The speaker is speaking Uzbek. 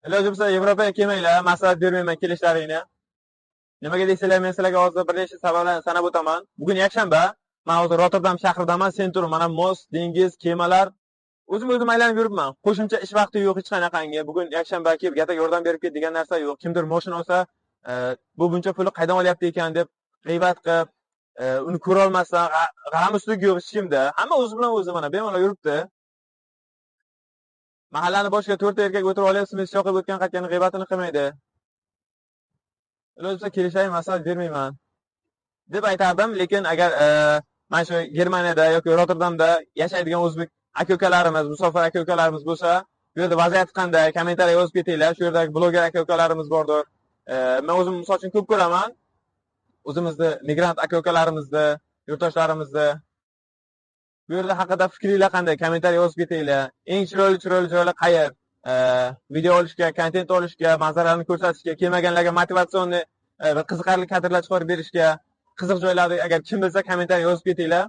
Iloji bo'lsa Yevropaga kelmanglar, maslahat bermayman kelishlaringni. Nimaga deysizlar, men sizlarga hozir bir nechta sabablarni sanab o'taman. Bugun yakshanba, men hozir Rotterdam shahridaman, Sentur, mana most, dengiz, kemalar. O'zim aylanib yuribman. Qo'shimcha ish vaqti yo'q hech qanaqangi. Bugun yakshanba kelib gataga yordam berib ket degan narsa yo'q. Kimdir mashina olsa, bu buncha pulni qaydan olyapti ekan deb g'iybat qilib, uni ko'ra olmasdan g'am ustiga yo'q hech kimda. Hamma o'zi bilan o'zi mana bemalol yuribdi. Mahallani boshiga 4 ta erkak o'tirib olyapsiz, shoqib o'tgan qaytgani g'iybatini qilmaydi. Iloji bo'lsa kelishayim, maslahat bermayman deb aytardim, lekin agar mana shu Germaniyada yoki Rotterdamda yashaydigan o'zbek aka-ukalarimiz, musofir aka-ukalarimiz bo'lsa, bu yerda vaziyat qanday, kommentariy yozib ketinglar. Shu yerdagi bloger aka-ukalarimiz bordir. Men o'zim misol uchun ko'p ko'raman. O'zimizni migrant aka-ukalarimizni, yurtdoshlarimizni. Bu yerda haqida fikringiz qanday? Kommentariy yozib ketinglar. Eng chiroyli joylar qayer? Video olishga, kontent olishga, manzaralarni ko'rsatishga, kelmaganlarga motivatsion qiziqarli kadrlar chiqarib berishga, qiziq joylarni agar kim bilsa kommentariy yozib ketinglar.